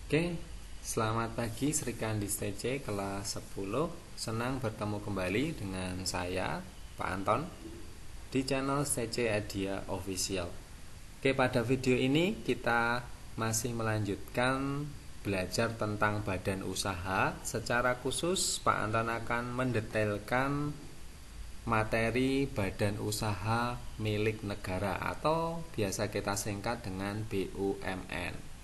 Oke, selamat pagi Sri Kandi STC kelas 10. Senang bertemu kembali dengan saya, Pak Anton, di channel STC Adia Official. Oke, pada video ini kita masih melanjutkan belajar tentang badan usaha. Secara khusus, Pak Anton akan mendetailkan materi badan usaha milik negara atau biasa kita singkat dengan BUMN.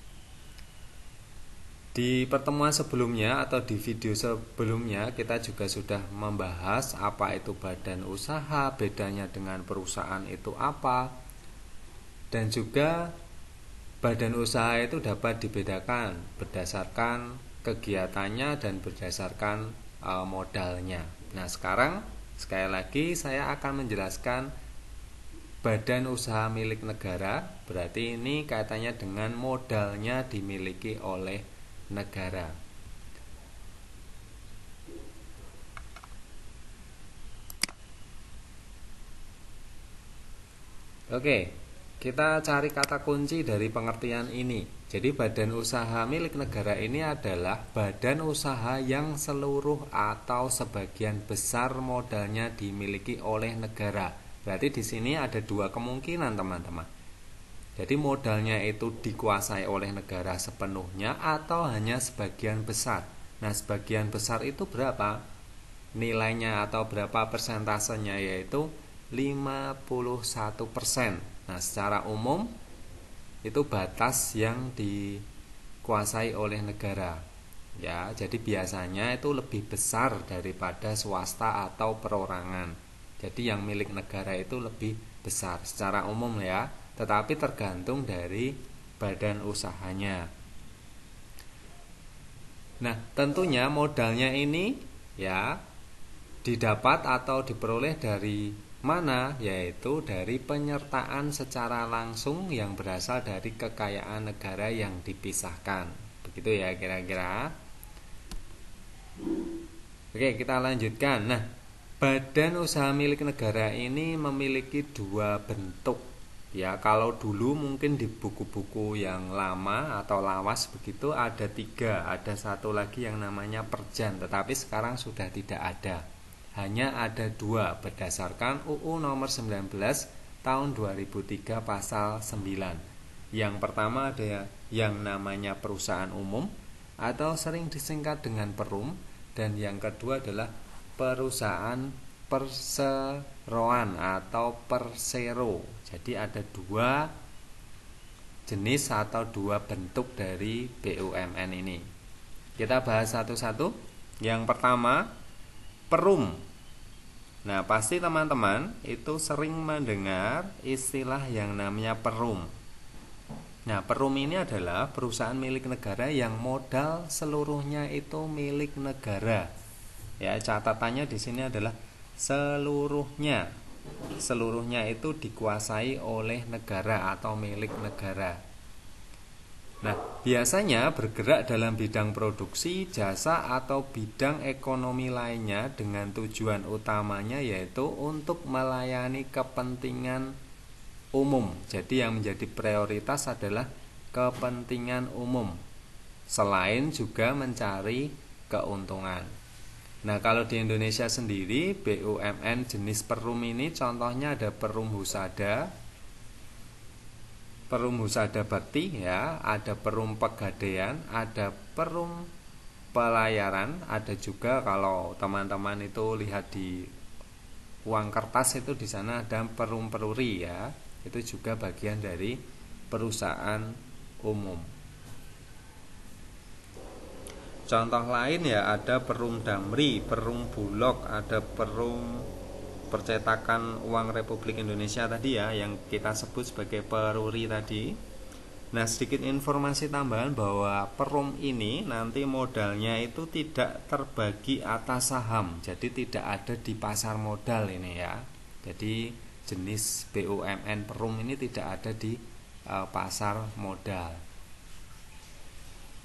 Di pertemuan sebelumnya atau di video sebelumnya kita juga sudah membahas apa itu badan usaha, bedanya dengan perusahaan itu apa, dan juga badan usaha itu dapat dibedakan berdasarkan kegiatannya dan berdasarkan modalnya. Nah, sekarang sekali lagi saya akan menjelaskan badan usaha milik negara, berarti ini kaitannya dengan modalnya dimiliki oleh negara. Oke, kita cari kata kunci dari pengertian ini. Jadi badan usaha milik negara ini adalah badan usaha yang seluruh atau sebagian besar modalnya dimiliki oleh negara. Berarti di sini ada dua kemungkinan, teman-teman. Jadi modalnya itu dikuasai oleh negara sepenuhnya atau hanya sebagian besar. Nah, sebagian besar itu berapa? Nilainya atau berapa persentasenya, yaitu 51%. Nah, secara umum itu batas yang dikuasai oleh negara. Ya, jadi biasanya itu lebih besar daripada swasta atau perorangan. Jadi yang milik negara itu lebih besar secara umum ya, tetapi tergantung dari badan usahanya. Nah, tentunya modalnya ini ya didapat atau diperoleh dari mana? Yaitu dari penyertaan secara langsung yang berasal dari kekayaan negara yang dipisahkan. Begitu ya kira-kira. Oke, kita lanjutkan. Nah, badan usaha milik negara ini memiliki dua bentuk. Ya, kalau dulu mungkin di buku-buku yang lama atau lawas begitu ada tiga, ada satu lagi yang namanya perjan, tetapi sekarang sudah tidak ada. Hanya ada dua berdasarkan UU nomor 19 tahun 2003 pasal 9. Yang pertama ada yang namanya perusahaan umum atau sering disingkat dengan perum, dan yang kedua adalah perusahaan perseroan atau persero. Jadi ada dua jenis atau dua bentuk dari BUMN ini. Kita bahas satu-satu. Yang pertama, perum. Nah, pasti teman-teman itu sering mendengar istilah yang namanya perum. Nah, perum ini adalah perusahaan milik negara yang modal seluruhnya itu milik negara. Ya, catatannya di sini adalah seluruhnya. Seluruhnya itu dikuasai oleh negara atau milik negara. Nah, biasanya bergerak dalam bidang produksi, jasa atau bidang ekonomi lainnya dengan tujuan utamanya yaitu untuk melayani kepentingan umum. Jadi yang menjadi prioritas adalah kepentingan umum, selain juga mencari keuntungan. Nah, kalau di Indonesia sendiri BUMN jenis perum ini contohnya ada Perum Husada, Perum Husada Bakti ya, ada Perum Pegadaian, ada Perum Pelayaran, ada juga kalau teman-teman itu lihat di uang kertas itu di sana ada Perum Peruri ya. Itu juga bagian dari perusahaan umum. Contoh lain ya ada Perum Damri, Perum Bulog, ada Perum Percetakan Uang Republik Indonesia tadi ya, yang kita sebut sebagai Peruri tadi. Nah, sedikit informasi tambahan bahwa Perum ini nanti modalnya itu tidak terbagi atas saham, jadi tidak ada di pasar modal ini ya. Jadi jenis BUMN Perum ini tidak ada di pasar modal.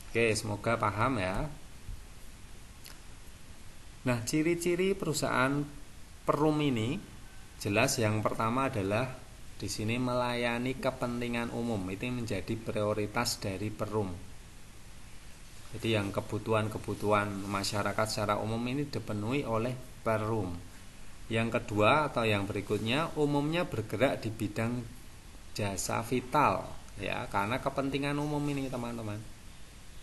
Oke, semoga paham ya. Nah, ciri-ciri perusahaan perum ini jelas yang pertama adalah di sini melayani kepentingan umum. Itu menjadi prioritas dari perum. Jadi yang kebutuhan-kebutuhan masyarakat secara umum ini dipenuhi oleh Perum. Yang kedua atau yang berikutnya, umumnya bergerak di bidang jasa vital, ya, karena kepentingan umum ini teman-teman.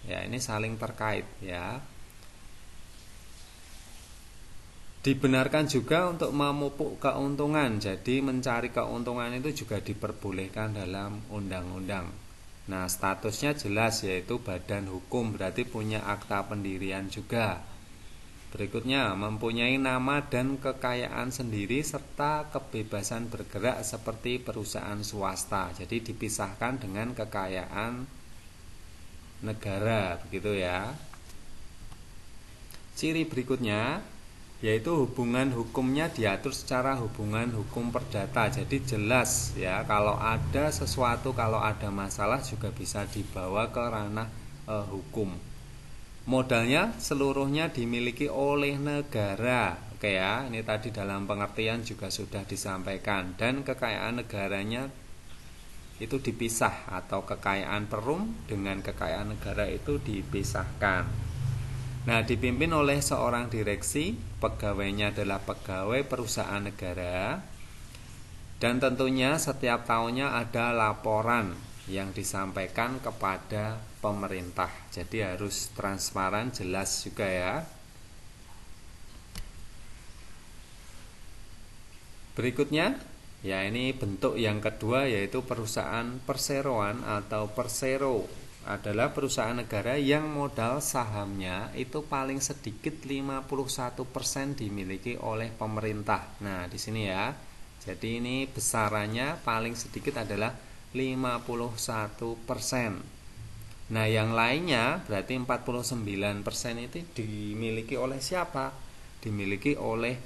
Ya, ini saling terkait, ya. Dibenarkan juga untuk memupuk keuntungan. Jadi mencari keuntungan itu juga diperbolehkan dalam undang-undang. Nah, statusnya jelas, yaitu badan hukum, berarti punya akta pendirian juga. Berikutnya, mempunyai nama dan kekayaan sendiri serta kebebasan bergerak seperti perusahaan swasta. Jadi dipisahkan dengan kekayaan negara, begitu ya. Ciri berikutnya yaitu hubungan hukumnya diatur secara hubungan hukum perdata. Jadi jelas ya, kalau ada sesuatu, kalau ada masalah juga bisa dibawa ke ranah hukum. Modalnya seluruhnya dimiliki oleh negara. Oke ya, ini tadi dalam pengertian juga sudah disampaikan. Dan kekayaan negaranya itu dipisah, atau kekayaan Perum dengan kekayaan negara itu dipisahkan. Nah, dipimpin oleh seorang direksi, pegawainya adalah pegawai perusahaan negara, dan tentunya setiap tahunnya ada laporan yang disampaikan kepada pemerintah. Jadi harus transparan, jelas juga ya. Berikutnya, ya ini bentuk yang kedua, yaitu perusahaan perseroan atau persero. Adalah perusahaan negara yang modal sahamnya itu paling sedikit 51% dimiliki oleh pemerintah. Nah, di sini ya. Jadi ini besarannya paling sedikit adalah 51%. Nah, yang lainnya berarti 49% itu dimiliki oleh siapa? Dimiliki oleh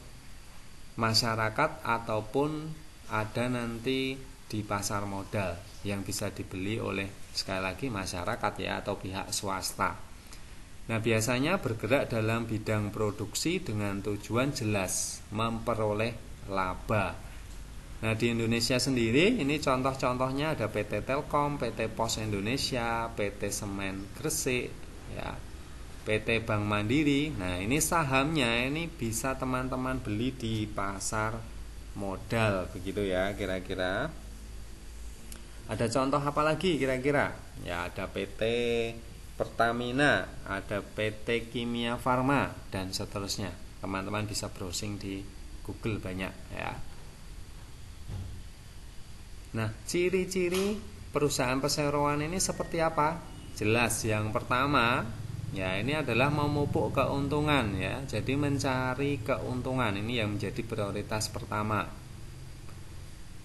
masyarakat ataupun ada nanti di pasar modal yang bisa dibeli oleh, sekali lagi, masyarakat ya, atau pihak swasta. Nah, biasanya bergerak dalam bidang produksi dengan tujuan jelas memperoleh laba. Nah, di Indonesia sendiri ini contoh-contohnya ada PT Telkom, PT Pos Indonesia, PT Semen Gresik, ya, PT Bank Mandiri. Nah, ini sahamnya ini bisa teman-teman beli di pasar modal, begitu ya kira-kira. Ada contoh apa lagi kira-kira? Ya, ada PT Pertamina, ada PT Kimia Farma, dan seterusnya. Teman-teman bisa browsing di Google, banyak ya. Nah, ciri-ciri perusahaan perseroan ini seperti apa? Jelas, yang pertama ya ini adalah memupuk keuntungan ya. Jadi mencari keuntungan ini yang menjadi prioritas pertama.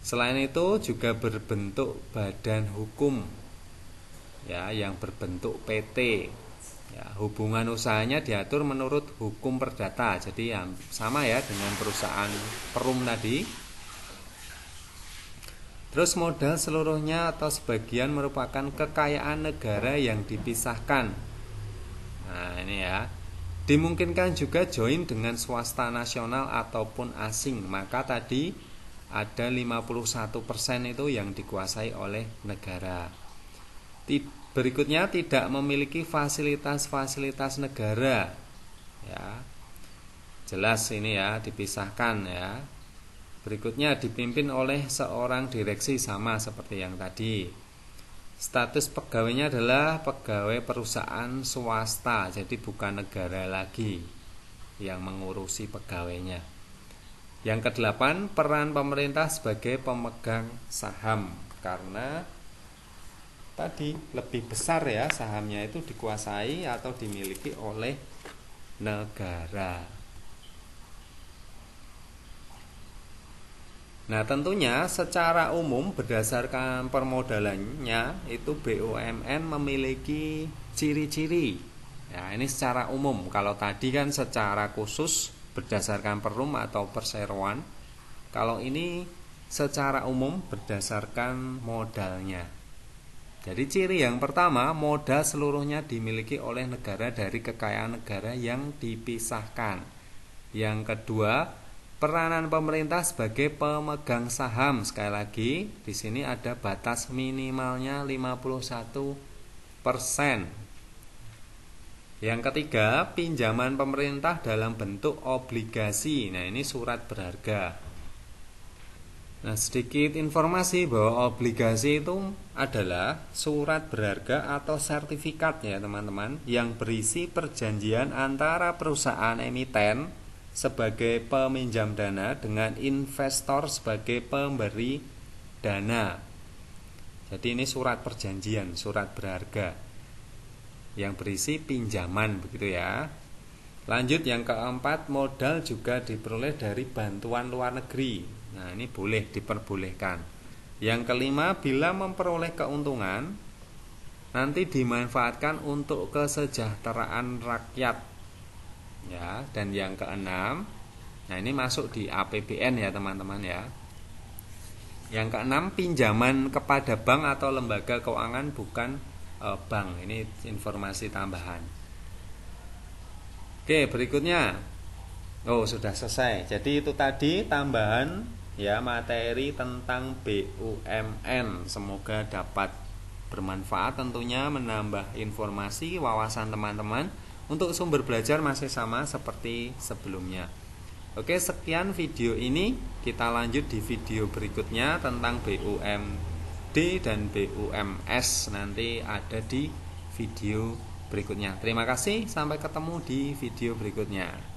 Selain itu juga berbentuk badan hukum ya, yang berbentuk PT. Ya, hubungan usahanya diatur menurut hukum perdata. Jadi yang sama ya dengan perusahaan Perum tadi. Terus modal seluruhnya atau sebagian merupakan kekayaan negara yang dipisahkan. Nah, ini ya. Dimungkinkan juga join dengan swasta nasional ataupun asing. Maka tadi ada 51% itu yang dikuasai oleh negara. Berikutnya, tidak memiliki fasilitas-fasilitas negara. Ya. Jelas ini ya, dipisahkan ya. Berikutnya, dipimpin oleh seorang direksi, sama seperti yang tadi. Status pegawainya adalah pegawai perusahaan swasta, jadi bukan negara lagi yang mengurusi pegawainya. Yang kedelapan, peran pemerintah sebagai pemegang saham, karena tadi lebih besar ya sahamnya itu dikuasai atau dimiliki oleh negara. Nah, tentunya secara umum berdasarkan permodalannya itu BUMN memiliki ciri-ciri. Ya, ini secara umum. Kalau tadi kan secara khusus berdasarkan Perum atau perseroan. Kalau ini secara umum berdasarkan modalnya. Jadi ciri yang pertama, modal seluruhnya dimiliki oleh negara dari kekayaan negara yang dipisahkan. Yang kedua, peranan pemerintah sebagai pemegang saham. Sekali lagi, di sini ada batas minimalnya 51%. Yang ketiga, pinjaman pemerintah dalam bentuk obligasi. Nah, ini surat berharga. Nah, sedikit informasi bahwa obligasi itu adalah surat berharga atau sertifikat ya teman-teman, yang berisi perjanjian antara perusahaan emiten sebagai peminjam dana dengan investor sebagai pemberi dana. Jadi ini surat perjanjian, surat berharga yang berisi pinjaman, begitu ya. Lanjut yang keempat, modal juga diperoleh dari bantuan luar negeri. Nah, ini boleh, diperbolehkan. Yang kelima, bila memperoleh keuntungan nanti dimanfaatkan untuk kesejahteraan rakyat. Ya, dan yang keenam, nah ini masuk di APBN ya teman-teman ya. Yang keenam, pinjaman kepada bank atau lembaga keuangan bukan bank. Ini informasi tambahan. Oke, berikutnya. Oh, sudah selesai. Jadi itu tadi tambahan ya materi tentang BUMN. Semoga dapat bermanfaat, tentunya menambah informasi wawasan teman-teman. Untuk sumber belajar masih sama seperti sebelumnya. Oke, sekian video ini. Kita lanjut di video berikutnya tentang BUMD dan BUMS. Nanti ada di video berikutnya. Terima kasih, sampai ketemu di video berikutnya.